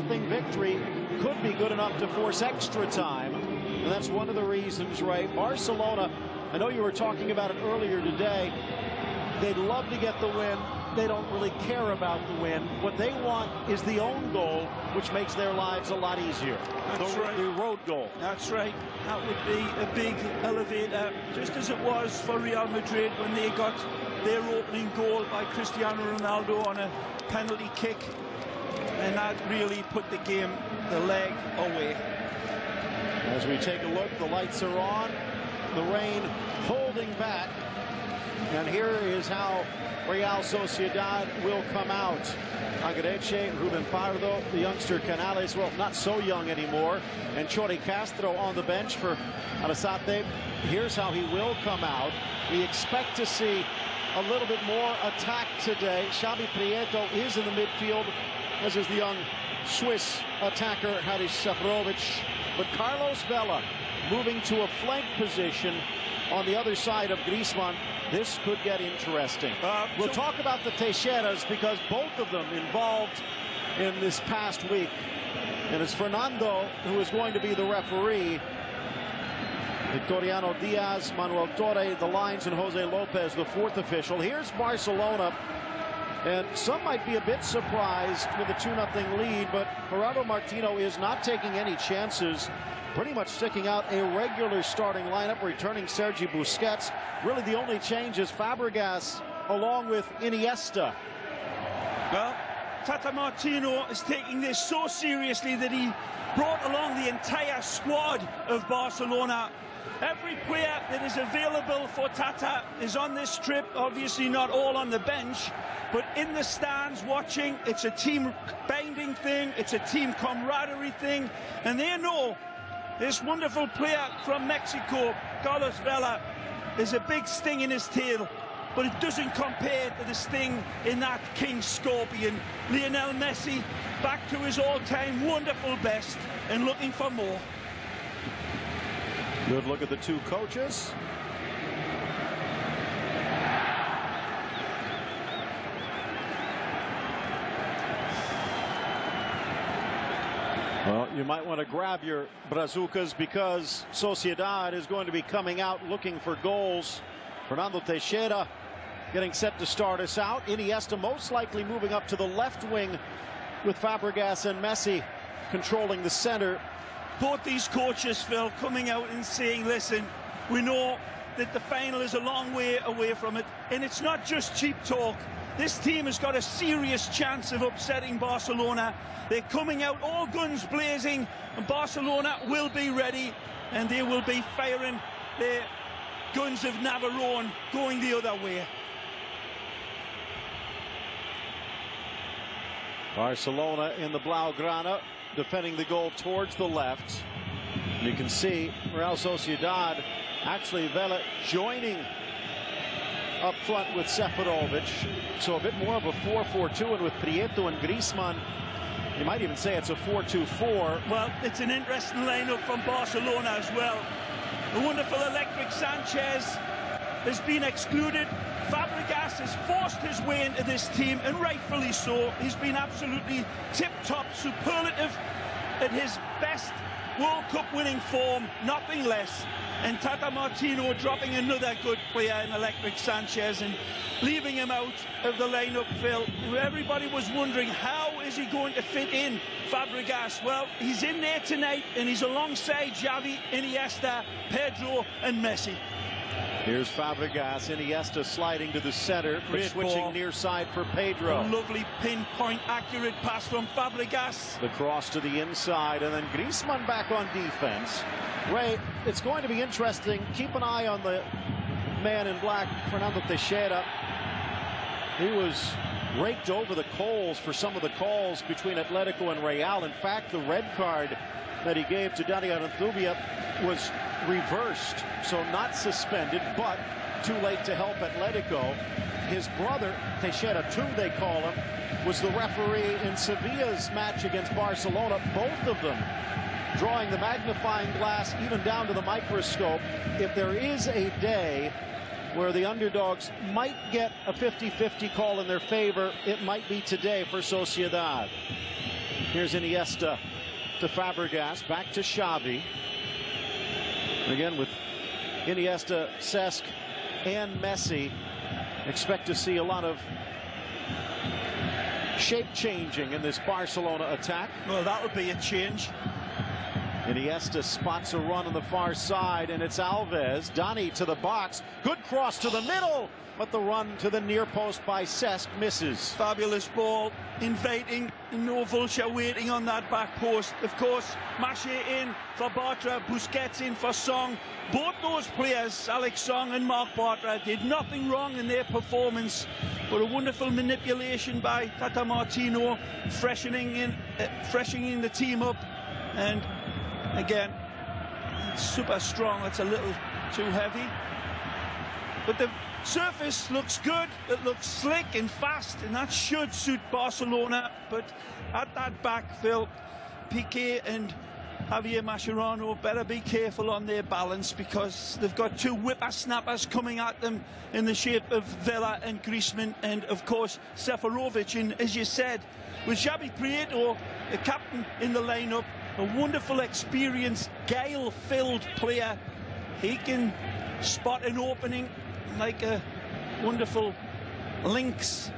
Victory could be good enough to force extra time. And that's one of the reasons, right? Barcelona, I know you were talking about it earlier today. They'd love to get the win. They don't really care about the win. What they want is the own goal, which makes their lives a lot easier. That's right. The road goal. That's right. That would be a big elevator, just as it was for Real Madrid when they got their opening goal by Cristiano Ronaldo on a penalty kick. And that really put the game, the leg away. As we take a look, the lights are on. The rain holding back. And here is how Real Sociedad will come out. Agreche, Ruben Pardo, the youngster Canales, well, not so young anymore, and Chori Castro on the bench for Arrasate. Here's how he will come out. We expect to see a little bit more attack today. Xavi Prieto is in the midfield, as is the young Swiss attacker Haris Seferovic. But Carlos Vela moving to a flank position on the other side of Griezmann. This could get interesting. We'll talk about the Teixeiras because both of them involved in this past week. And it's Fernando who is going to be the referee. Victoriano Diaz, Manuel Torre, the lines, and Jose Lopez, the fourth official. Here's Barcelona. And some might be a bit surprised with a 2-0 lead, but Gerardo Martino is not taking any chances. Pretty much sticking out a regular starting lineup, returning Sergi Busquets. Really the only change is Fabregas along with Iniesta. Well, Tata Martino is taking this so seriously that he brought along the entire squad of Barcelona. Every player that is available for Tata is on this trip, obviously not all on the bench, but in the stands watching. It's a team binding thing, it's a team camaraderie thing, and they know this wonderful player from Mexico, Carlos Vela, is a big sting in his tail, but it doesn't compare to the sting in that King Scorpion. Lionel Messi back to his all-time wonderful best and looking for more. Good look at the two coaches. Well, you might want to grab your brazucas because Sociedad is going to be coming out looking for goals. Fernando Teixeira getting set to start us out. Iniesta most likely moving up to the left wing with Fabregas and Messi controlling the center. Both these coaches, Phil, coming out and saying, listen, we know that the final is a long way away from it, and it's not just cheap talk. This team has got a serious chance of upsetting Barcelona. They're coming out all guns blazing, and Barcelona will be ready, and they will be firing their guns of Navarone going the other way. Barcelona in the Blaugrana, defending the goal towards the left. And you can see Real Sociedad, actually Vela joining up front with Seferovic. So a bit more of a 4-4-2, and with Prieto and Griezmann, you might even say it's a 4-2-4. Well, it's an interesting lineup from Barcelona as well. The wonderful Electric Sanchez has been excluded. Fabregas has forced his way into this team, and rightfully so. He's been absolutely tip-top, superlative at his best World Cup winning form, nothing less. And Tata Martino dropping another good player in Electric Sanchez and leaving him out of the lineup, Phil. Everybody was wondering, how is he going to fit in Fabregas? Well, he's in there tonight, and he's alongside Xavi, Iniesta, Pedro, and Messi. Here's Fabregas, Iniesta sliding to the center, but switching near side for Pedro. A lovely pinpoint accurate pass from Fabregas. The cross to the inside, and then Griezmann back on defense. Ray, it's going to be interesting. Keep an eye on the man in black, Fernando Teixeira. He was raked over the coals for some of the calls between Atletico and Real. In fact, the red card that he gave to Dani Alves was reversed, so not suspended, but too late to help Atletico. His brother, Teixeira 2 they call him, was the referee in Sevilla's match against Barcelona. Both of them drawing the magnifying glass even down to the microscope. If there is a day where the underdogs might get a 50-50 call in their favor, it might be today for Sociedad. Here's Iniesta to Fabregas, back to Xavi. Again with Iniesta, Cesc, and Messi. Expect to see a lot of shape changing in this Barcelona attack. Well, that would be a change. Iniesta spots a run on the far side, and it's Alves. Dani to the box. Good cross to the middle, but the run to the near post by Cesc misses. Fabulous ball, inviting, no vulture waiting on that back post. Of course, Maché in for Bartra, Busquets in for Song. Both those players, Alex Song and Marc Bartra, did nothing wrong in their performance, but a wonderful manipulation by Tata Martino, freshening the team up. And again, it's super strong. It's a little too heavy, but the surface looks good. It looks slick and fast, and that should suit Barcelona. But at that back, Phil, Piqué and Javier Mascherano better be careful on their balance, because they've got two whippersnappers coming at them in the shape of Vela and Griezmann, and of course Seferovic. And as you said, with Xavi Prieto, the captain, in the lineup, a wonderful, experienced, guile-filled player. He can spot an opening like a wonderful lynx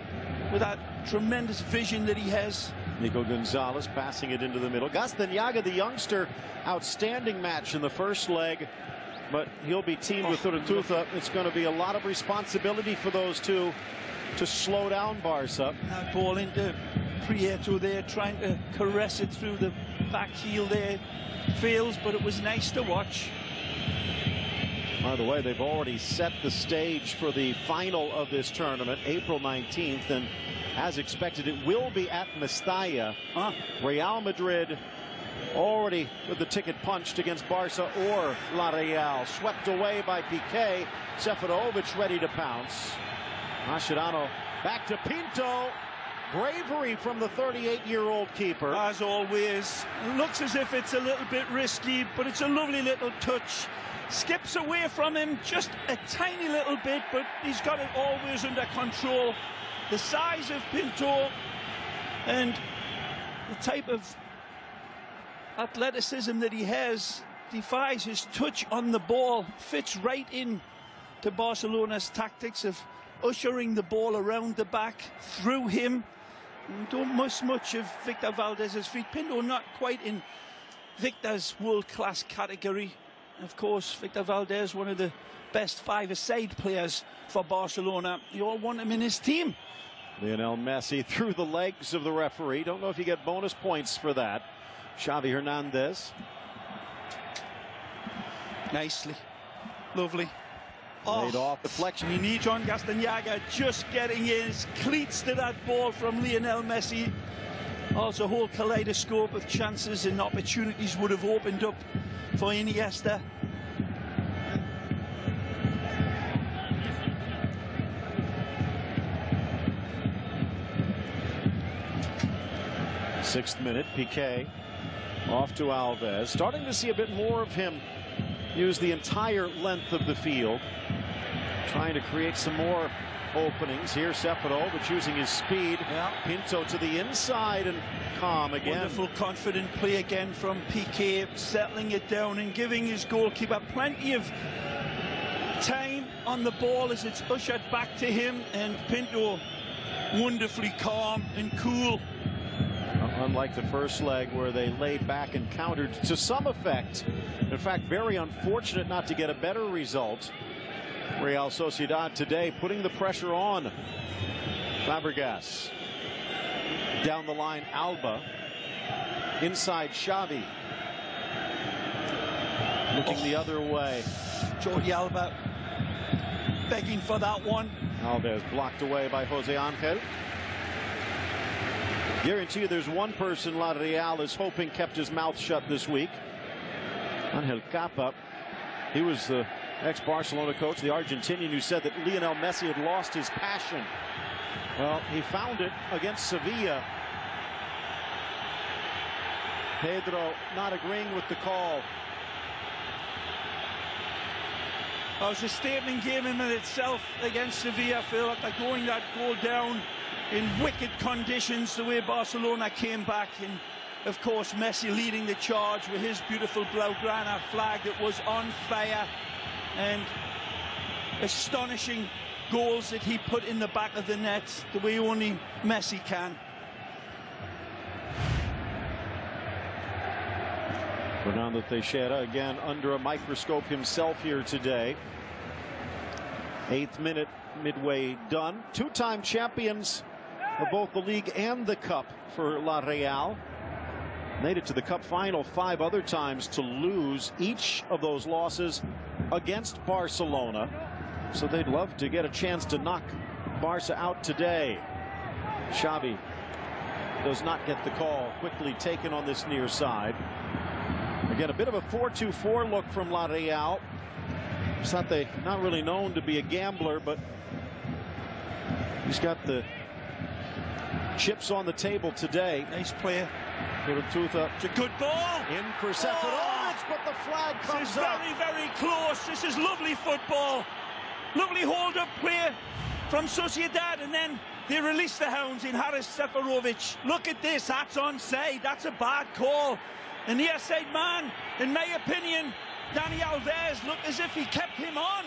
with that tremendous vision that he has. Nico Gonzalez passing it into the middle. Gastañaga, the youngster, outstanding match in the first leg, but he'll be teamed with Urtuza. It's going to be a lot of responsibility for those two to slow down Barca. That ball into Prieto there, trying to caress it through the back heel there. Fails, but it was nice to watch. By the way, they've already set the stage for the final of this tournament, April 19th, and as expected, it will be at Mestalla. Real Madrid already with the ticket punched against Barca or La Real. Swept away by Piqué. Seferovic ready to pounce. Mascherano back to Pinto. Bravery from the 38-year-old keeper. As always, looks as if it's a little bit risky, but it's a lovely little touch. Skips away from him just a tiny little bit, but he's got it always under control. The size of Pinto and the type of athleticism that he has defies his touch on the ball. Fits right in to Barcelona's tactics of ushering the ball around the back through him. And don't miss much of Victor Valdez's feet. Pinto not quite in Victor's world-class category. Of course, Victor Valdez, one of the best five-a-side players for Barcelona. You all want him in his team. Lionel Messi through the legs of the referee. Don't know if you get bonus points for that. Xavi Hernandez. Nicely. Lovely. Laid off deflection. You need John Gastañaga just getting his cleats to that ball from Lionel Messi. Also, a whole kaleidoscope of chances and opportunities would have opened up for Iniesta. Sixth minute, Piqué off to Alves. Starting to see a bit more of him use the entire length of the field. Trying to create some more openings. Here Seferovic using his speed. Pinto to the inside and calm again. Wonderful confident play again from Piqué, settling it down and giving his goalkeeper plenty of time on the ball as it's ushered back to him, and Pinto wonderfully calm and cool. Unlike the first leg where they laid back and countered to some effect. In fact, very unfortunate not to get a better result. Real Sociedad today putting the pressure on. Fabregas. Down the line, Alba. Inside, Xavi. Looking the other way. Jordi Alba begging for that one. Alves blocked away by Jose Angel. Guarantee you there's one person La Real is hoping kept his mouth shut this week. Angel Capa. He was the ex-Barcelona coach, the Argentinian, who said that Lionel Messi had lost his passion. Well, he found it against Sevilla. Pedro not agreeing with the call. It was a statement game in itself against Sevilla, Phil, after going that goal down in wicked conditions, the way Barcelona came back, and Of course, Messi leading the charge with his beautiful Blaugrana flag that was on fire, and astonishing goals that he put in the back of the net the way only Messi can. Fernando Teixeira again under a microscope himself here today. 8th minute, midway done. Two-time champions of both the league and the cup for La Real. Made it to the cup final 5 other times to lose each of those losses against Barcelona. So they'd love to get a chance to knock Barca out today. Xavi does not get the call. Quickly taken on this near side. Again, a bit of a 4-2-4 look from La Real. Sate, not really known to be a gambler, but he's got the chips on the table today. Nice player. It's a good ball. In for Seferovic, but the flag comes This is up. very, very close. This is lovely football. Lovely hold-up play from Sociedad, and then they release the hounds in Haris Seferovic. Look at this. That's onside. That's a bad call. And the near-side man, in my opinion, Dani Alves, looked as if he kept him on.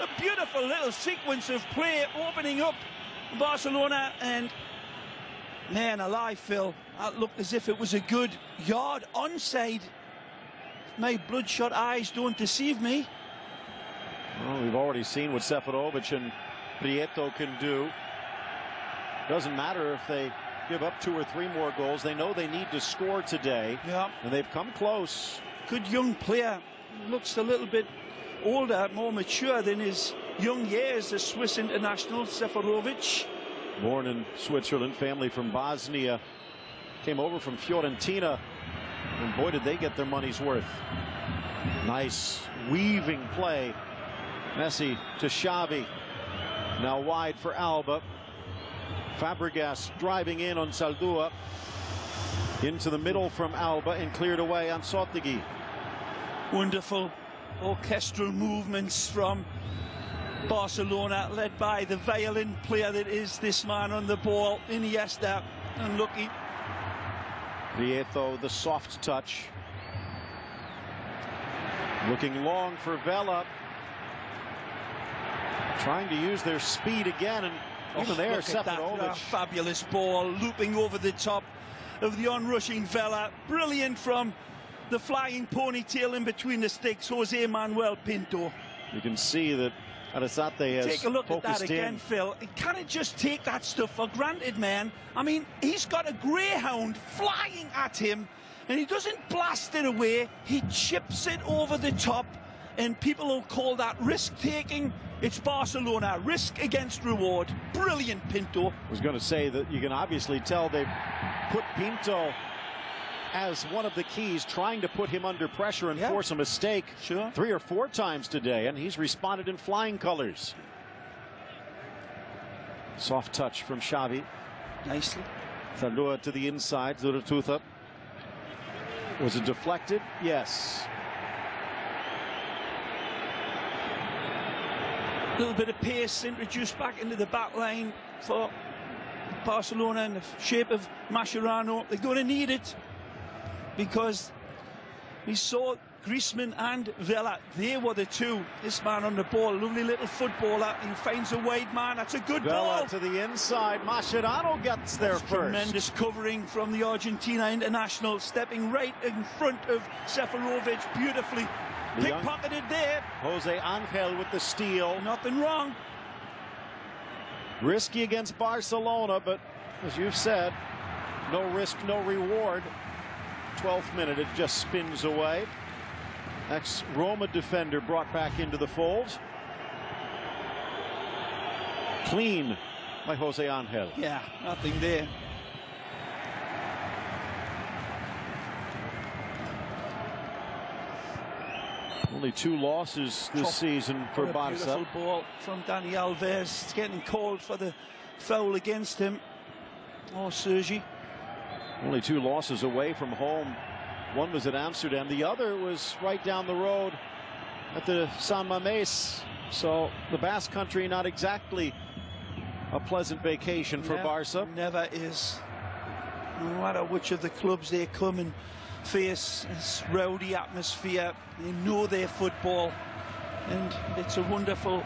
A beautiful little sequence of play opening up Barcelona, and man alive, Phil, that looked as if it was a good yard onside. My bloodshot eyes don't deceive me. Well, we've already seen what Seferovic and Prieto can do. Doesn't matter if they give up 2 or 3 more goals. They know they need to score today. Yeah. And they've come close. Good young player. Looks a little bit older, more mature than his young years, the Swiss international, Seferovic. Born in Switzerland, family from Bosnia. Came over from Fiorentina. And boy, did they get their money's worth. Nice weaving play. Messi to Xavi. Now wide for Alba. Fabregas driving in on Saldua. Into the middle from Alba and cleared away on Sotigui. Wonderful orchestral movements from Barcelona, led by the violin player that is this man on the ball, Iniesta. Unlucky. Prieto, the soft touch. Looking long for Vela. Trying to use their speed again, and even there, Seferovic. Fabulous ball, looping over the top of the onrushing Vela. Brilliant from the flying ponytail in between the sticks, Jose Manuel Pinto. You can see that Arrasate has take a look at that focused again, in. Phil. He can't just take that stuff for granted, man. I mean, he's got a greyhound flying at him, and he doesn't blast it away. He chips it over the top, and people will call that risk-taking. It's Barcelona, risk against reward. Brilliant, Pinto. I was going to say that you can obviously tell they've put Pinto as one of the keys, trying to put him under pressure and force a mistake. Sure. 3 or 4 times today, and he's responded in flying colors. Soft touch from Xavi. Nicely. Saldua to the inside. Zurutuza. Was it deflected? Yes. A little bit of pace introduced back into the back line for Barcelona in the shape of Mascherano. They're going to need it, because we saw Griezmann and Vela. They were the two. This man on the ball, lovely little footballer. He finds a wide man. That's a good Vela ball. to the inside. Mascherano gets there first. Tremendous covering from the Argentina international, stepping right in front of Seferovic beautifully. Pickpocketed there. Jose Angel with the steal. Nothing wrong. Risky against Barcelona, but as you've said, no risk, no reward. 12th minute, it just spins away. Ex-Roma defender brought back into the fold. Clean by Jose Angel. Yeah, nothing there. Only 2 losses this season for Barca. Beautiful ball from Dani Alves. It's getting called for the foul against him. Oh, Sergi. Only 2 losses away from home. One was at Amsterdam. The other was right down the road at the San Mamés. So the Basque Country, not exactly a pleasant vacation for Barca. Never is. no matter which of the clubs they come and face, this rowdy atmosphere. They know their football, and it's a wonderful,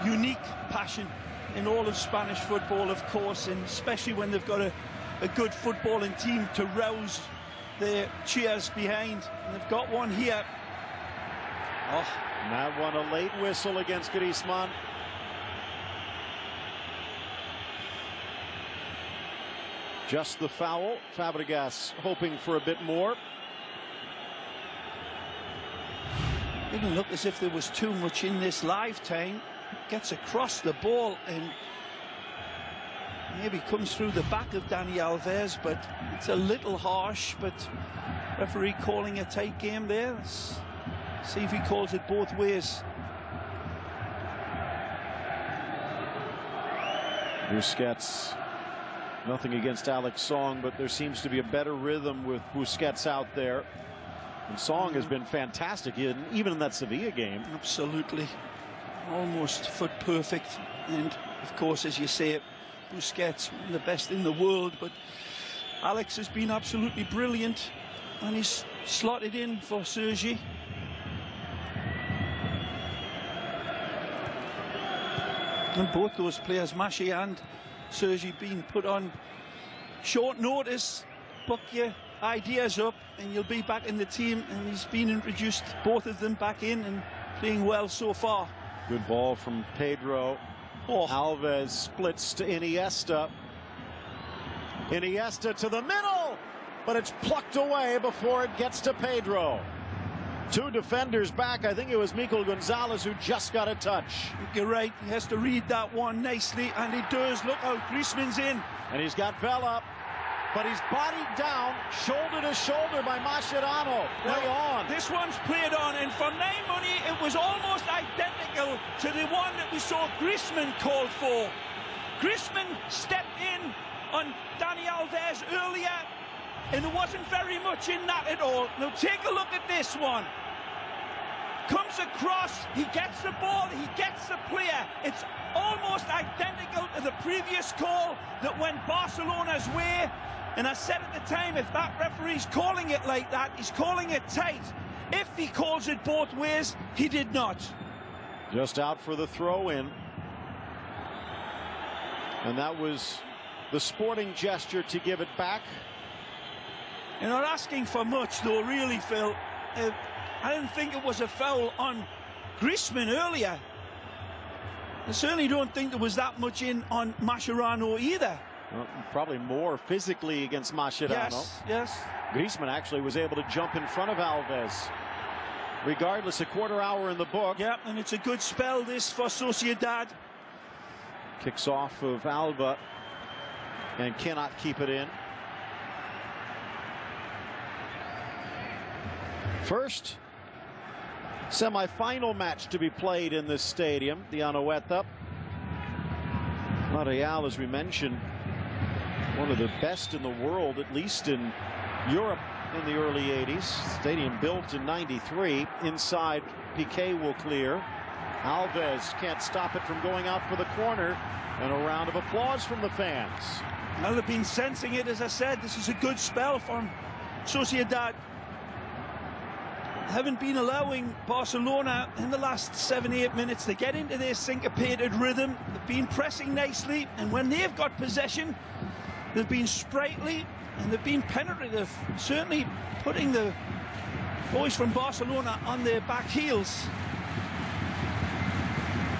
unique passion in all of Spanish football, of course, and especially when they've got a good footballing team to rouse their cheers behind. And they've got one here. Oh, and that one a late whistle against Griezmann. Just the foul. Fabregas hoping for a bit more. Didn't look as if there was too much in this lifetime. Gets across the ball and maybe comes through the back of Dani Alves, but it's a little harsh. But referee calling a tight game there. Let's see if he calls it both ways. Busquets. Nothing against Alex Song, but there seems to be a better rhythm with Busquets out there. And Song has been fantastic, even in that Sevilla game. Absolutely. Almost foot perfect. And, of course, as you say, Busquets, one of the best in the world. But Alex has been absolutely brilliant. And he's slotted in for Sergi. And both those players, Mashi and Sergi, being put on short notice. Book your ideas up and you'll be back in the team, and he's been introduced, both of them back in and playing well so far. Good ball from Pedro. Oh. Alves splits to Iniesta. Iniesta to the middle, but it's plucked away before it gets to Pedro. Two defenders back. I think it was Mikel Gonzalez who just got a touch. You're right, he has to read that one nicely, and he does. Look out, Griezmann's in. And he's got Vela, but he's bodied down, shoulder to shoulder by Mascherano. Play on. This one's played on, and for my money, it was almost identical to the one that we saw Griezmann called for. Griezmann stepped in on Dani Alves earlier, and there wasn't very much in that at all. Now take a look at this one. Comes across, he gets the ball, he gets the player. It's almost identical to the previous call that went Barcelona's way. And I said at the time, if that referee's calling it like that, he's calling it tight. If he calls it both ways, he did not. Just out for the throw-in. And that was the sporting gesture to give it back. You're not asking for much, though, really, Phil. I didn't think it was a foul on Griezmann earlier. I certainly don't think there was that much in on Mascherano either. Well, probably more physically against Mascherano. Yes, yes. Griezmann actually was able to jump in front of Alves. Regardless, a quarter hour in the book. Yeah, and it's a good spell, this, for Sociedad. Kicks off of Alba and cannot keep it in. First semi-final match to be played in this stadium, the Anoeta. Real, as we mentioned, one of the best in the world, at least in Europe in the early 80s. Stadium built in '93. Inside, Piqué will clear. Alves can't stop it from going out for the corner, and a round of applause from the fans. Well, they've been sensing it, as I said. This is a good spell from Sociedad. Haven't been allowing Barcelona in the last 7-8 minutes to get into their syncopated rhythm. They've been pressing nicely, and when they've got possession, they've been sprightly and they've been penetrative, certainly putting the boys from Barcelona on their back heels.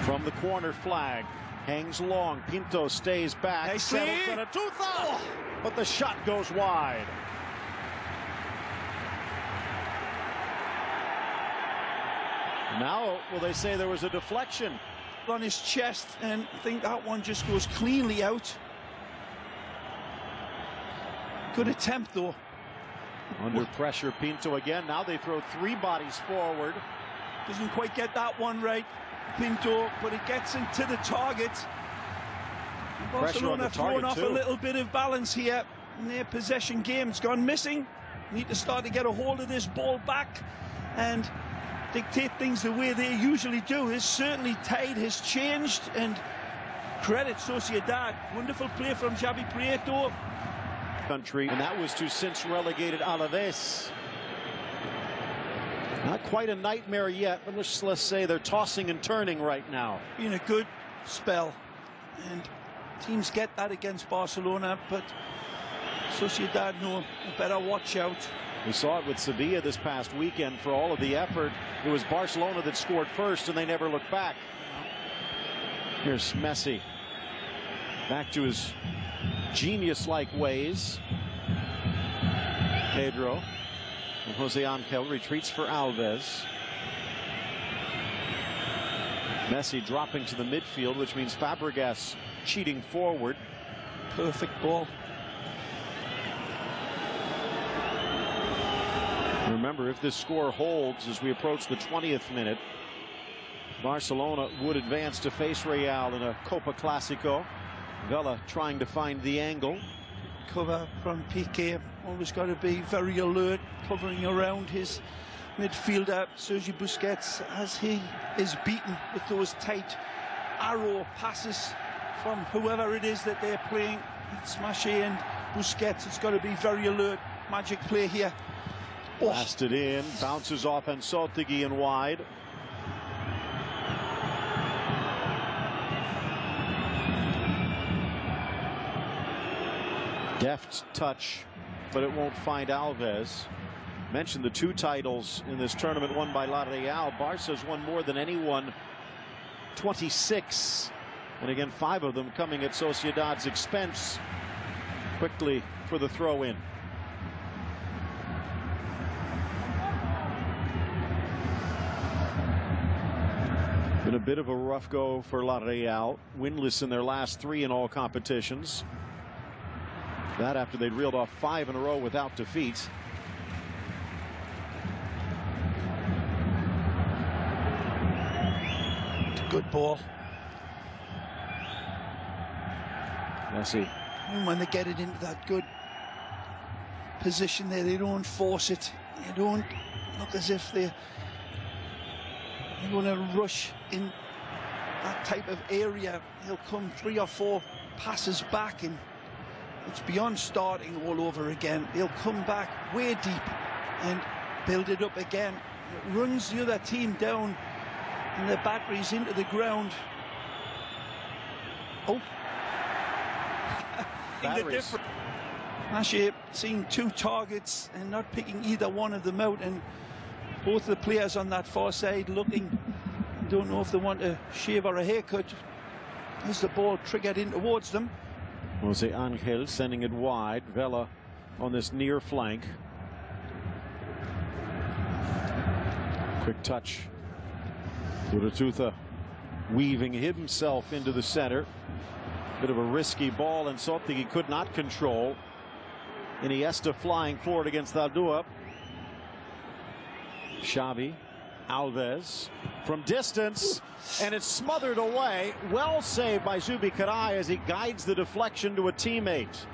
From the corner flag, hangs long. Pinto stays back. Settles in a two-thumb, but the shot goes wide. Now, will they say there was a deflection? On his chest, and I think that one just goes cleanly out. Good attempt, though. Under pressure, Pinto again. Now they throw three bodies forward. Doesn't quite get that one right, Pinto, but it gets into the target. Barcelona throwing off a little bit of balance here in their possession game. It's gone missing. Need to start to get a hold of this ball back and dictate things the way they usually do. His certainly tide has changed, and credit Sociedad. Wonderful play from Xavi Prieto. country, and that was to since relegated Alaves. Not quite a nightmare yet, but let's say they're tossing and turning right now. Been a good spell, and teams get that against Barcelona, but Sociedad know a better watch out. We saw it with Sevilla this past weekend. For all of the effort, it was Barcelona that scored first, and they never looked back. Here's Messi, back to his genius-like ways. Pedro and Jose Angel retreats for Alves. Messi dropping to the midfield, which means Fabregas cheating forward. Perfect ball. Remember, if this score holds as we approach the 20th minute, Barcelona would advance to face Real in a Copa Clásico. Vela trying to find the angle. Cover from Piqué. Always got to be very alert, covering around his midfielder, Sergio Busquets, as he is beaten with those tight arrow passes from whoever it is that they're playing. It's Maché and Busquets. It's got to be very alert. Magic play here. Oh. Blasted in, bounces off Ansotigi and wide. Deft touch, but it won't find Alves. Mentioned the 2 titles in this tournament won by La Real. Barca's won more than anyone, 26. And again, 5 of them coming at Sociedad's expense. Quickly for the throw-in. Been a bit of a rough go for La Real, winless in their last 3 in all competitions. That after they'd reeled off 5 in a row without defeat. Good ball. Messi. And when they get it into that good position there, they don't force it. They don't look as if they're going to rush in that type of area. They'll come 3 or 4 passes back, and it's beyond starting all over again. They'll come back way deep and build it up again. It runs the other team down and the batteries into the ground. Oh. Maché seeing 2 targets and not picking either one of them out, and both the players on that far side looking, don't know if they want a shave or a haircut as the ball triggered in towards them. Jose Angel sending it wide. Vela on this near flank. Quick touch. Uratuza weaving himself into the center. Bit of a risky ball, and something he could not control. Iniesta flying forward against Aldua. Xavi, Alves from distance, and it's smothered away. Well saved by Zubikarai as he guides the deflection to a teammate.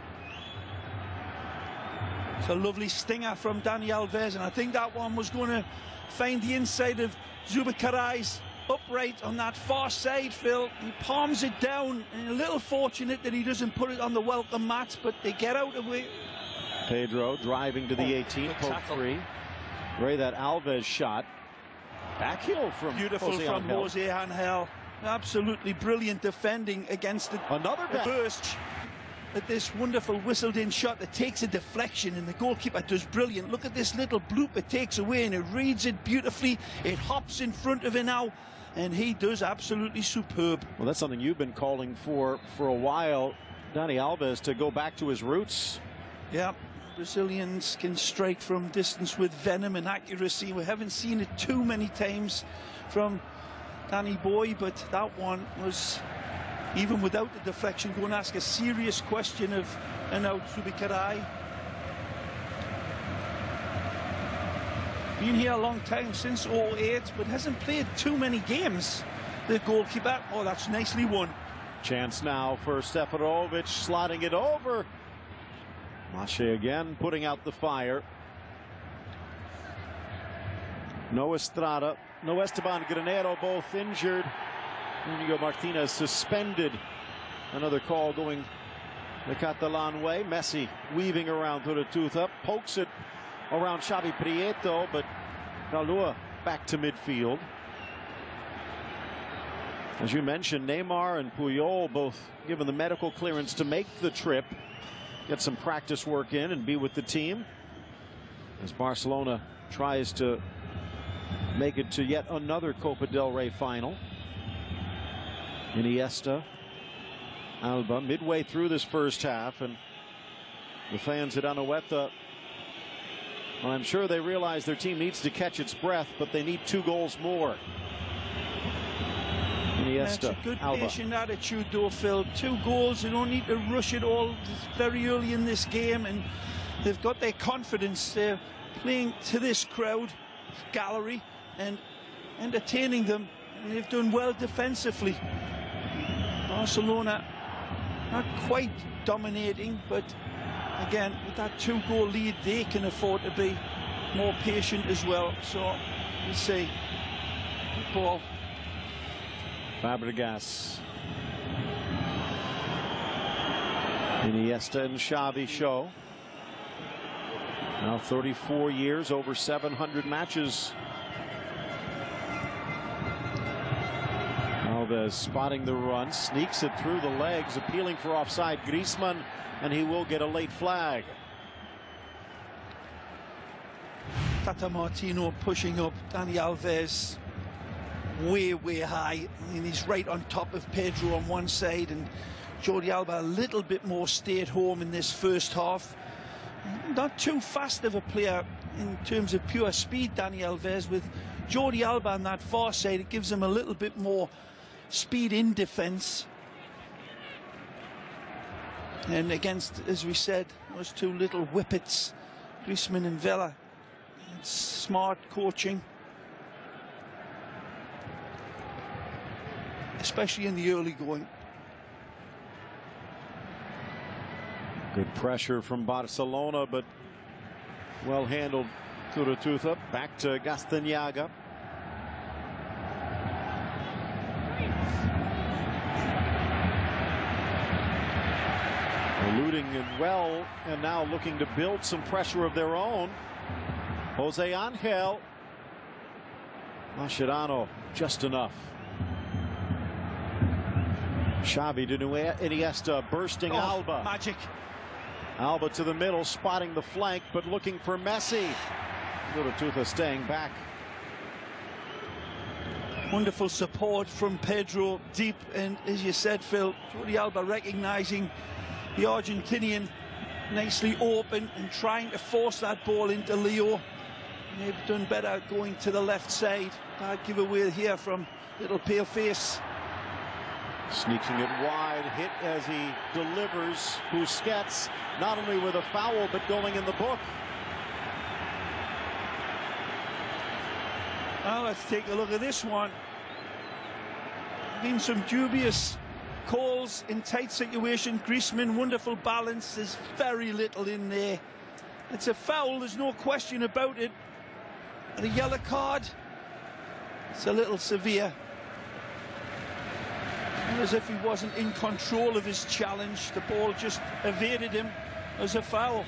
It's a lovely stinger from Dani Alves, and I think that one was going to find the inside of Zubikarai's upright on that far side, Phil. He palms it down, and a little fortunate that he doesn't put it on the welcome mat, but they get out of it. Pedro driving to the 18, poke free. Ray, that Alves shot. Backheel from beautiful Jose from Angel. Jose Angel. Absolutely brilliant defending against the another burst. At this wonderful whistled-in shot that takes a deflection, and the goalkeeper does brilliant. Look at this little bloop it takes away, and it reads it beautifully. It hops in front of it now, and he does absolutely superb. Well, that's something you've been calling for a while, Dani Alves, to go back to his roots. Yeah, Brazilians can strike from distance with venom and accuracy. We haven't seen it too many times from Danny Boy, but that one was, even without the deflection, going to ask a serious question of Enaut Zubikarai. Been here a long time, since 2008, but hasn't played too many games. The goalkeeper, oh, that's nicely won. Chance now for Seferovic, slotting it over. Maché again putting out the fire. No Estrada, no Esteban Granero, both injured. Inigo Martinez suspended. Another call going the Catalan way. Messi weaving around to the tooth up, pokes it around Xavi Prieto, but Kalua back to midfield. As you mentioned, Neymar and Puyol both given the medical clearance to make the trip, get some practice work in and be with the team as Barcelona tries to make it to yet another Copa del Rey final. Iniesta, Alba, midway through this first half, and the fans at Anoeta, well, I'm sure they realize their team needs to catch its breath, but they need 2 goals more. Iniesta, that's a good Alba. patient attitude though, Phil. 2 goals, you don't need to rush it all. It's very early in this game, and they've got their confidence. They're playing to this crowd, gallery, and entertaining them, and they've done well defensively. Barcelona not quite dominating, but again, with that 2-goal lead, they can afford to be more patient as well. So we'll see. Good ball. Fabregas. Iniesta and Xavi show. Now 34 years, over 700 matches. Alves spotting the run, sneaks it through the legs, appealing for offside. Griezmann, and he will get a late flag. Tata Martino pushing up Dani Alves way high. I mean, he's right on top of Pedro on one side, and Jordi Alba a little bit more stay at home in this first half. Not too fast of a player in terms of pure speed, Dani Alves. With Jordi Alba on that far side, it gives him a little bit more speed in defence. And against, as we said, those 2 little whippets, Griezmann and Vela. It's smart coaching, especially in the early going. Good pressure from Barcelona, but well handled to the tooth up. Back to Gastañaga. Eluding it well, and now looking to build some pressure of their own. Jose Angel. Mascherano just enough. Xavi to Iniesta, bursting Alba. Magic. Alba to the middle, spotting the flank, but looking for Messi. Tuta staying back. Wonderful support from Pedro deep, and as you said, Phil, Jordi Alba recognising the Argentinian nicely open and trying to force that ball into Leo. And they've done better going to the left side. Bad giveaway here from little pale face. Sneaking it wide, hit as he delivers. Busquets, not only with a foul, but going in the book. Well, let's take a look at this one. Been some dubious calls in tight situation. Griezmann, wonderful balance. There's very little in there. It's a foul, there's no question about it. And a yellow card. It's a little severe. As if he wasn't in control of his challenge. The ball just evaded him as a foul.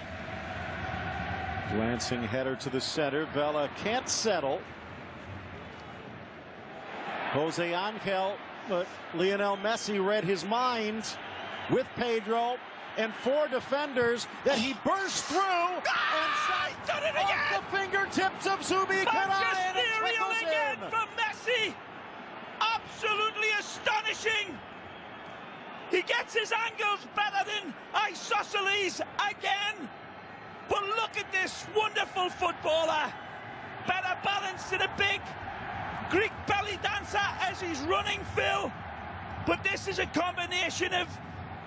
Glancing header to the center. Vela can't settle. Jose Angel, but Lionel Messi read his mind with Pedro and 4 defenders that he burst through and done it again! off the fingertips of Zubikarai, and it trickles again in. from Messi. Absolutely astonishing. He gets his angles better than Isosceles again. But look at this wonderful footballer. Better balance to the big Greek belly dancer as he's running, Phil. But this is a combination of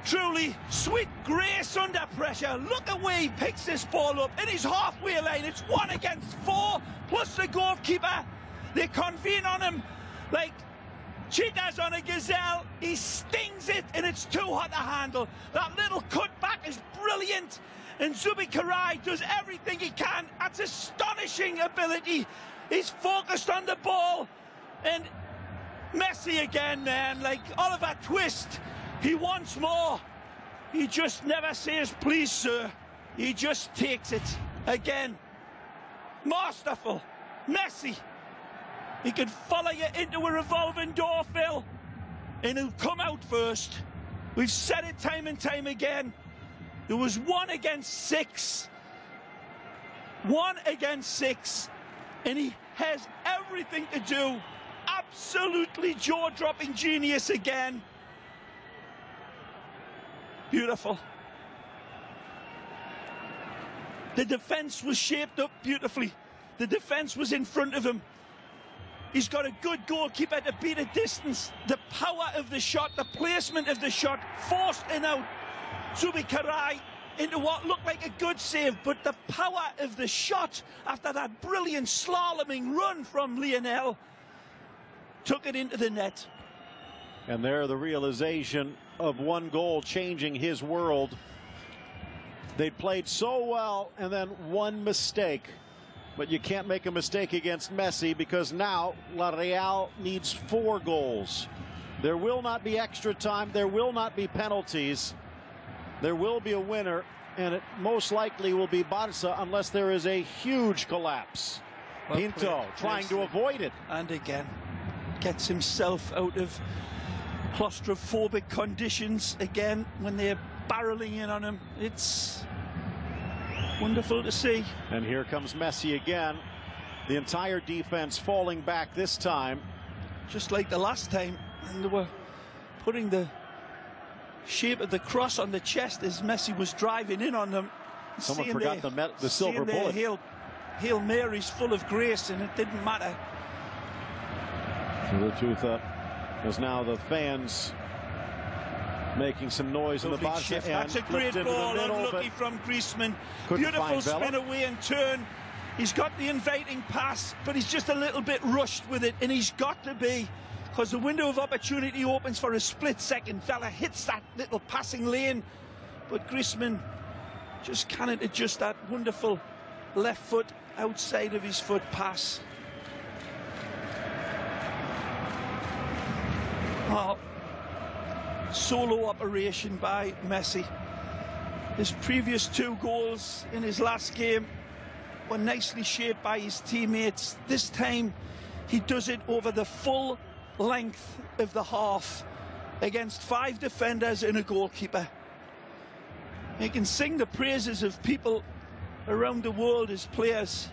truly sweet grace under pressure. Look at where he picks this ball up in his halfway line. It's 1 against 4 plus the goalkeeper. They convene on him like cheetahs on a gazelle. He stings it, and it's too hot to handle. That little cutback is brilliant, and Zubikarai does everything he can. That's astonishing ability. He's focused on the ball, and Messi again, man, like Oliver Twist. He wants more. He just never says, please, sir. He just takes it again. Masterful. Messi. He could follow you into a revolving door, Phil, and he'll come out first. We've said it time and time again. There was 1 against 6. 1 against 6. And he has everything to do. Absolutely jaw-dropping genius again. Beautiful. The defence was shaped up beautifully. The defence was in front of him. He's got a good goalkeeper to beat a distance. The power of the shot, the placement of the shot, forced Enaut Zubikarai into what looked like a good save, but the power of the shot after that brilliant slaloming run from Lionel took it into the net. And there the realization of 1 goal changing his world. They'd played so well, and then 1 mistake. But you can't make a mistake against Messi, because now La Real needs 4 goals. There will not be extra time. There will not be penalties. There will be a winner, and it most likely will be Barca unless there is a huge collapse. Well, Pinto trying to avoid it. And again, gets himself out of claustrophobic conditions again when they're barreling in on him. It's wonderful to see. And here comes Messi again. The entire defense falling back this time. Just like the last time. And they were putting the shape of the cross on the chest as Messi was driving in on them. Someone forgot the silver bullet. Hail Mary's full of grace, and it didn't matter. So the truth is now the fans making some noise in the box. That's a great ball, unlucky from Griezmann. Beautiful spin away and turn. He's got the inviting pass, but he's just a little bit rushed with it, and he's got to be, because the window of opportunity opens for a split second. Vela hits that little passing lane, but Griezmann just cannot adjust that wonderful left foot outside of his foot pass. Oh, solo operation by Messi. His previous 2 goals in his last game were nicely shaped by his teammates. This time he does it over the full length of the half against 5 defenders and a goalkeeper. He can sing the praises of people around the world as players,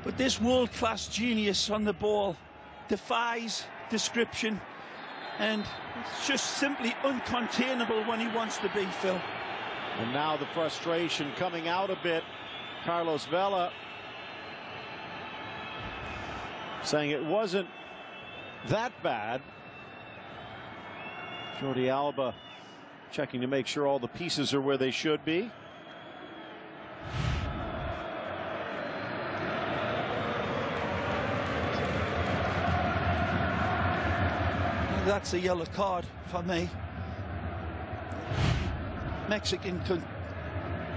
but this world-class genius on the ball defies description, and it's just simply uncontainable when he wants to be, Phil. And now the frustration coming out a bit. Carlos Vela saying it wasn't that bad. Jordi Alba checking to make sure all the pieces are where they should be. That's a yellow card for me. Mexican can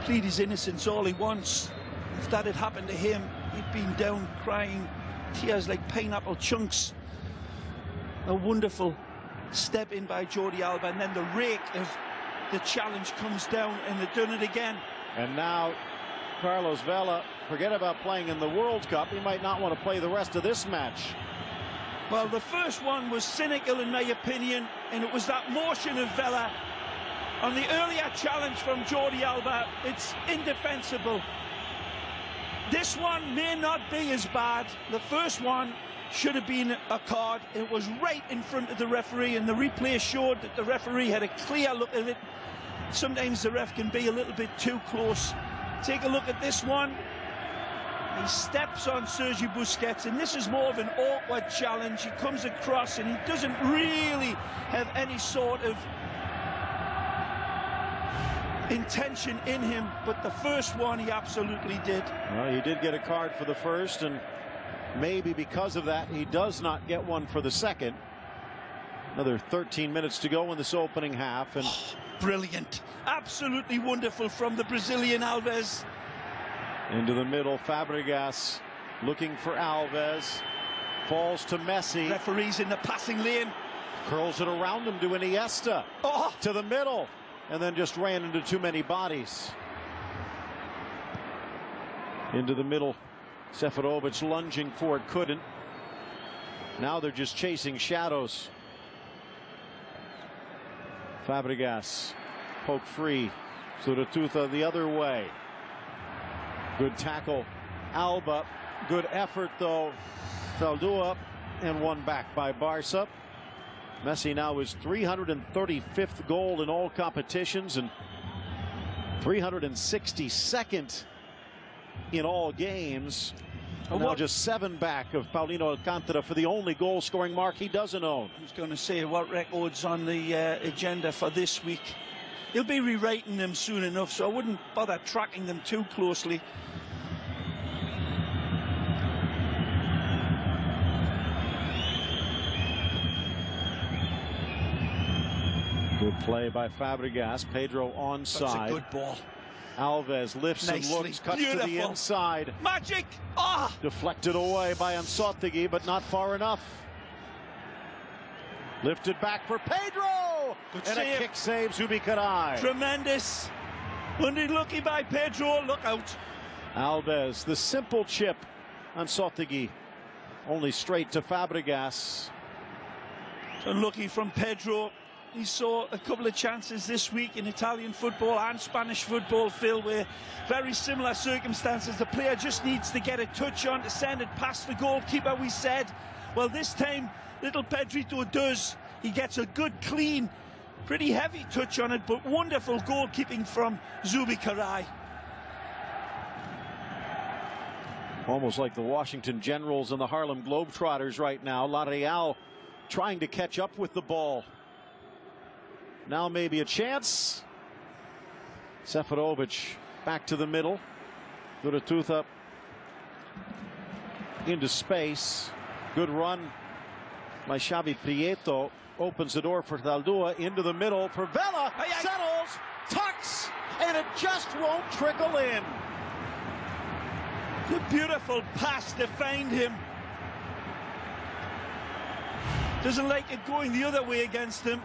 plead his innocence all he wants. If that had happened to him, he'd been down crying tears like pineapple chunks. A wonderful step in by Jordi Alba, and then the rake of the challenge comes down, and they've done it again. And now Carlos Vela, forget about playing in the World Cup. He might not want to play the rest of this match. Well, the first one was cynical in my opinion, and it was that motion of Vela on the earlier challenge from Jordi Alba. It's indefensible. This one may not be as bad. The first one should have been a card. It was right in front of the referee, and the replay showed that the referee had a clear look at it. Sometimes the ref can be a little bit too close. Take a look at this one. He steps on Sergio Busquets, and this is more of an awkward challenge. He comes across and he doesn't really have any sort of intention in him, but the first one he absolutely did. Well, he did get a card for the first, and maybe because of that he does not get one for the second. Another 13 minutes to go in this opening half, and brilliant, absolutely wonderful from the Brazilian Alves. Into the middle, Fabregas looking for Alves, falls to Messi. Referee's in the passing lane. Curls it around him to Iniesta. Oh. To the middle. and then just ran into too many bodies. Into the middle, Seferovic lunging for it, couldn't. Now they're just chasing shadows. Fabregas poked free. Suratuta the other way. Good tackle. Alba. Good effort though. Zaldua, and one back by Barca. Messi now his 335th goal in all competitions and 362nd in all games. Now just 7 back of Paulino Alcantara for the only goal scoring mark he doesn't own. I was going to say, what records on the agenda for this week? He'll be rewriting them soon enough, so I wouldn't bother tracking them too closely. Good play by Fabregas. Pedro onside. That's a good ball. Alves lifts Nicely. and looks, cuts Beautiful. to the inside. Magic! Ah! Deflected away by Ansotegui, but not far enough. Lifted back for Pedro! Good and save. A kick save, Zubikarai. Tremendous. Unlucky by Pedro. Look out. Alves, the simple chip. Ansotegui only straight to Fabregas. Unlucky from Pedro. He saw a couple of chances this week in Italian football and Spanish football, Phil, where very similar circumstances. The player just needs to get a touch on to send it past the goalkeeper, we said. Well, this time, little Pedrito does. He gets a good, clean, pretty heavy touch on it, but wonderful goalkeeping from Zubikarai. Almost like the Washington Generals and the Harlem Globetrotters right now. La Real trying to catch up with the ball. Now maybe a chance. Seferovic back to the middle. Suratuta into space. Good run by Xavi Prieto. Opens the door for Zaldua. Into the middle for Vela. Settles, tucks, and it just won't trickle in. The beautiful pass to find him. Doesn't like it going the other way against him.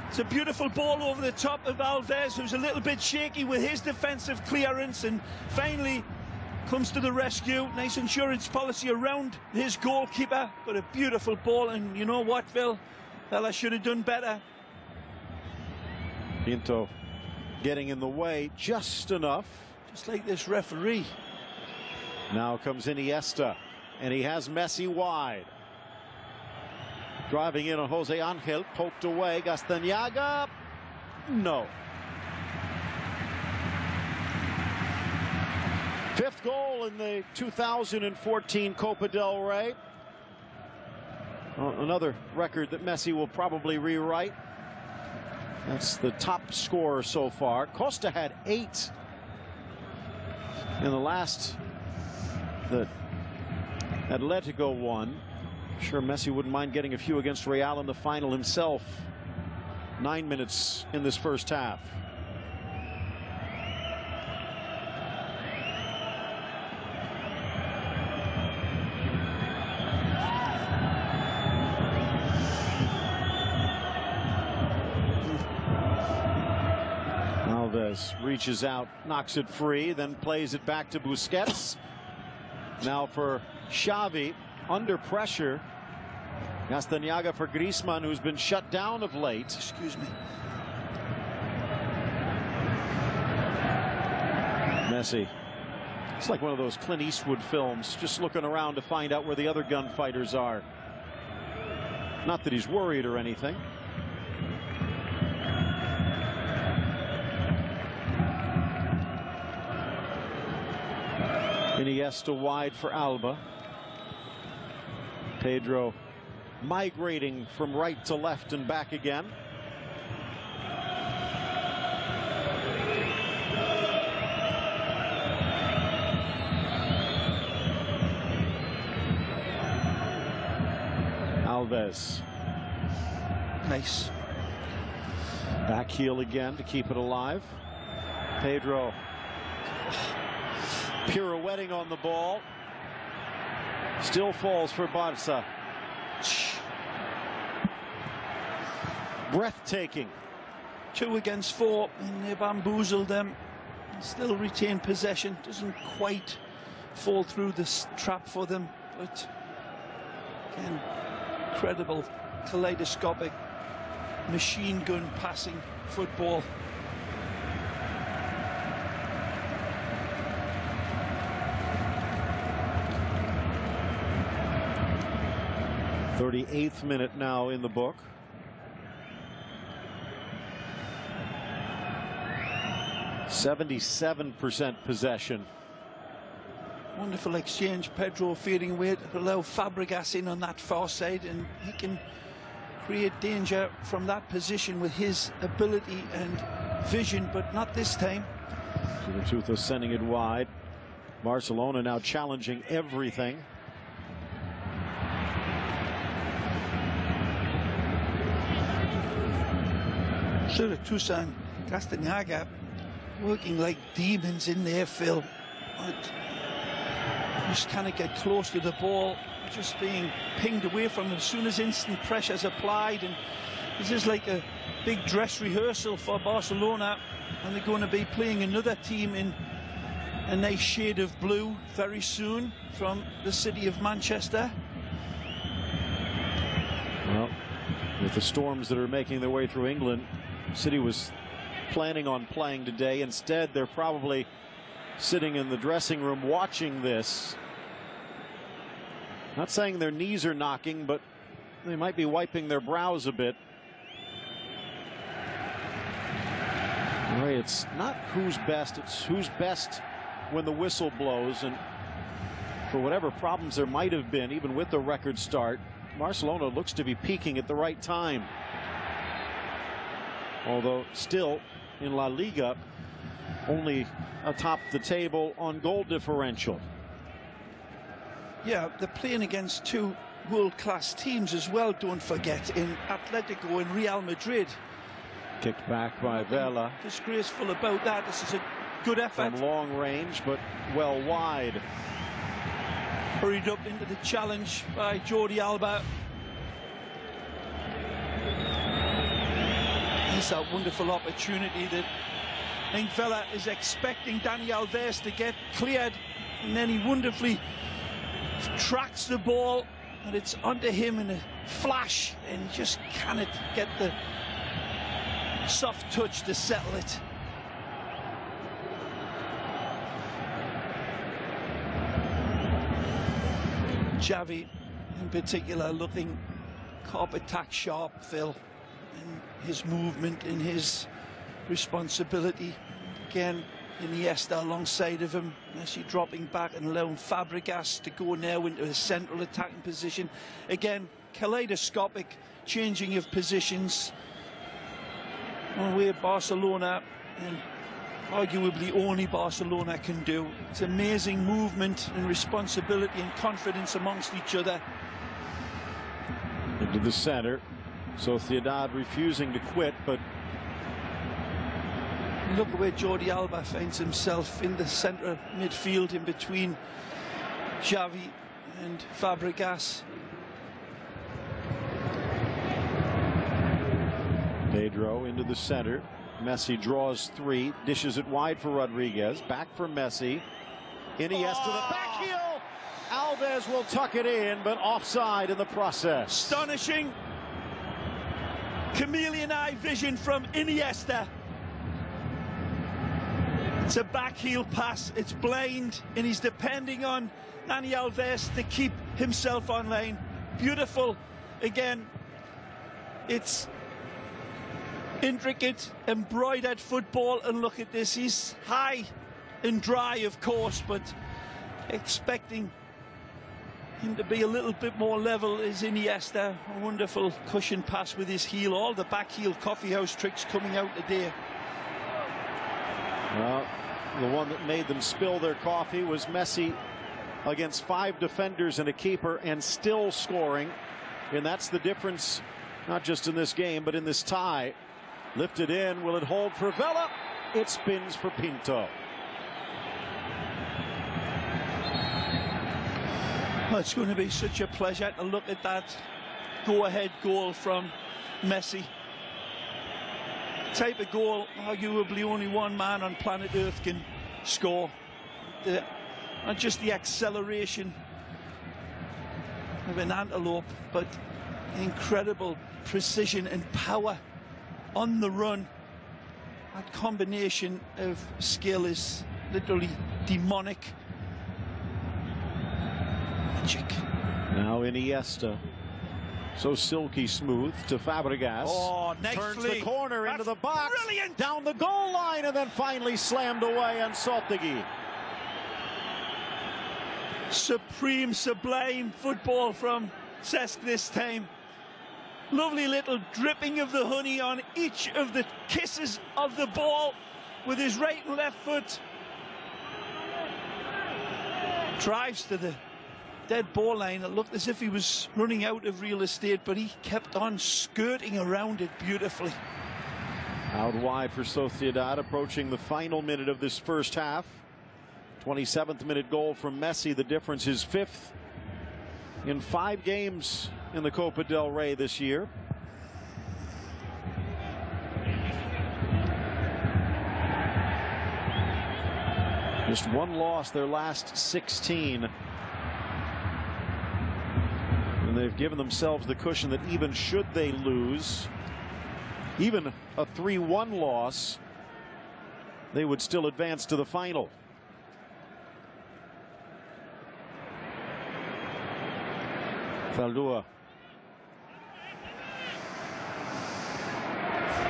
It's a beautiful ball over the top of Alves, who's a little bit shaky with his defensive clearance, and finally comes to the rescue. Nice insurance policy around his goalkeeper, but a beautiful ball. And you know what, Phil? Vela should have done better. Pinto getting in the way just enough. Just like this referee. Now comes Iniesta, and he has Messi wide. Driving in on Jose Angel, poked away. Gastañaga, no. 5th goal in the 2014 Copa del Rey. Another record that Messi will probably rewrite. That's the top scorer so far. Costa had 8 in the last that Atletico won. Sure, Messi wouldn't mind getting a few against Real in the final himself. 9 minutes in this first half. Alves reaches out, knocks it free, then plays it back to Busquets. Now for Xavi. Under pressure. Gastañaga for Griezmann, who's been shut down of late. Excuse me. Messi. It's like one of those Clint Eastwood films, just looking around to find out where the other gunfighters are. Not that he's worried or anything. Iniesta wide for Alba. Pedro migrating from right to left and back again. Alves. Nice. Back heel again to keep it alive. Pedro pirouetting on the ball. Still falls for Barca. Breathtaking. 2 against 4, and they bamboozled them. Still retain possession. Doesn't quite fall through this trap for them, but again, incredible, kaleidoscopic, machine gun passing football. The 38th minute now in the book. .77% possession. Wonderful exchange. Pedro fading away to allow Fabregas in on that far side, and he can create danger from that position with his ability and vision, but not this time. Zubikarai sending it wide. Barcelona now challenging everything. Zubikarai and Castañaga working like demons in there, Phil. But just cannot get close to the ball, just being pinged away from him as soon as instant pressure is applied. And this is like a big dress rehearsal for Barcelona, and they're going to be playing another team in a nice shade of blue very soon from the city of Manchester. Well, with the storms that are making their way through England, City was planning on playing today. Instead, they're probably sitting in the dressing room watching this. Not saying their knees are knocking, but they might be wiping their brows a bit. Anyway, it's not who's best, it's who's best when the whistle blows. And for whatever problems there might have been, even with the record start, Barcelona looks to be peaking at the right time. Although still in La Liga, only atop the table on goal differential. Yeah, they're playing against 2 world-class teams as well, don't forget, in Atletico and Real Madrid. Kicked back by Vela. Disgraceful about that. This is a good effort. From long range, but well wide. Hurried up into the challenge by Jordi Alba. It's a wonderful opportunity that I think Vela is expecting Dani Alves to get cleared, and then he wonderfully tracks the ball, and it's onto him in a flash, and he just cannot get the soft touch to settle it. Xavi in particular looking carpet tack sharp, Phil, in his movement, in his responsibility. Again, Iniesta alongside of him, Messi dropping back and allowing Fabregas to go now into a central attacking position. Again, kaleidoscopic changing of positions. One way Barcelona, and arguably only Barcelona, can do. It's amazing movement and responsibility and confidence amongst each other. Into the center. Sociedad refusing to quit, but look at where Jordi Alba finds himself, in the centre of midfield, in between Xavi and Fabregas. Pedro into the center. Messi draws 3, dishes it wide for Rodriguez. Back for Messi. Iniesta to the back heel. Alves will tuck it in, but offside in the process. Astonishing chameleon eye vision from Iniesta. It's a back heel pass, it's blind, and he's depending on Dani Alves to keep himself on line. Beautiful. Again, it's intricate, embroidered football, and look at this. He's high and dry, of course, but expecting him to be a little bit more level is Iniesta. A wonderful cushion pass with his heel. All the back heel coffeehouse tricks coming out today. Well, the one that made them spill their coffee was Messi against 5 defenders and a keeper, and still scoring. And that's the difference, not just in this game, but in this tie. Lifted in, will it hold for Vela? It spins for Pinto. Well, it's going to be such a pleasure to look at that go-ahead goal from Messi. type of goal arguably only one man on planet Earth can score. Not just the acceleration of an antelope, but incredible precision and power on the run. That combination of skill is literally demonic. Magic. Now Iniesta, so silky smooth to Fabregas. Oh, turns nicely. the corner into the box, brilliant. Down the goal line, and then finally slammed away on Sociedad. Supreme, sublime football from Cesc this time. Lovely little dripping of the honey on each of the kisses of the ball with his right and left foot. Drives to the dead ball line. It looked as if he was running out of real estate, but he kept on skirting around it beautifully. Out wide for Sociedad, approaching the final minute of this first half. 27th minute goal from Messi. The difference is 5th in 5 games in the Copa del Rey this year. Just one loss their last 16. And they've given themselves the cushion that even should they lose, even a 3-1 loss, they would still advance to the final. Faldua.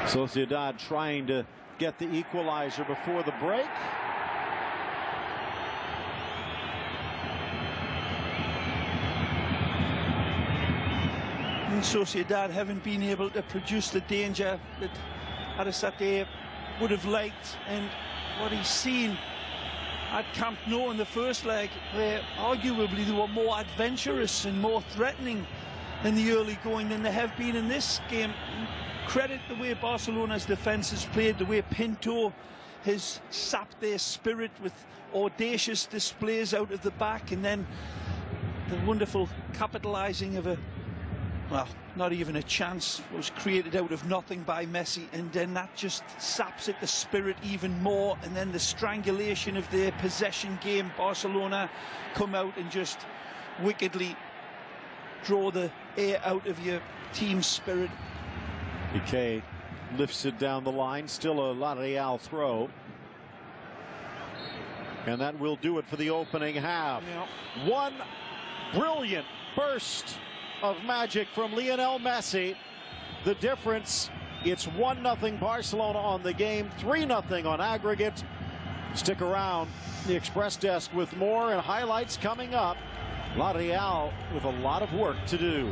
Sociedad trying to get the equalizer before the break. And Sociedad haven't been able to produce the danger that Arrasate would have liked, and what he's seen at Camp Nou in the first leg, where arguably they were more adventurous and more threatening in the early going than they have been in this game. Credit the way Barcelona's defence has played, the way Pinto has sapped their spirit with audacious displays out of the back, and then the wonderful capitalising of a, well, not even a chance was created out of nothing by Messi, and then that just saps at the spirit even more, and then the strangulation of their possession game. Barcelona come out and just wickedly draw the air out of your team's spirit. Piqué lifts it down the line, still a Real throw. And that will do it for the opening half. Yeah. One brilliant burst of magic from Lionel Messi. The difference, it's 1-0 Barcelona on the game, 3-0 on aggregate. Stick around, the Express Desk with more and highlights coming up. Real with a lot of work to do.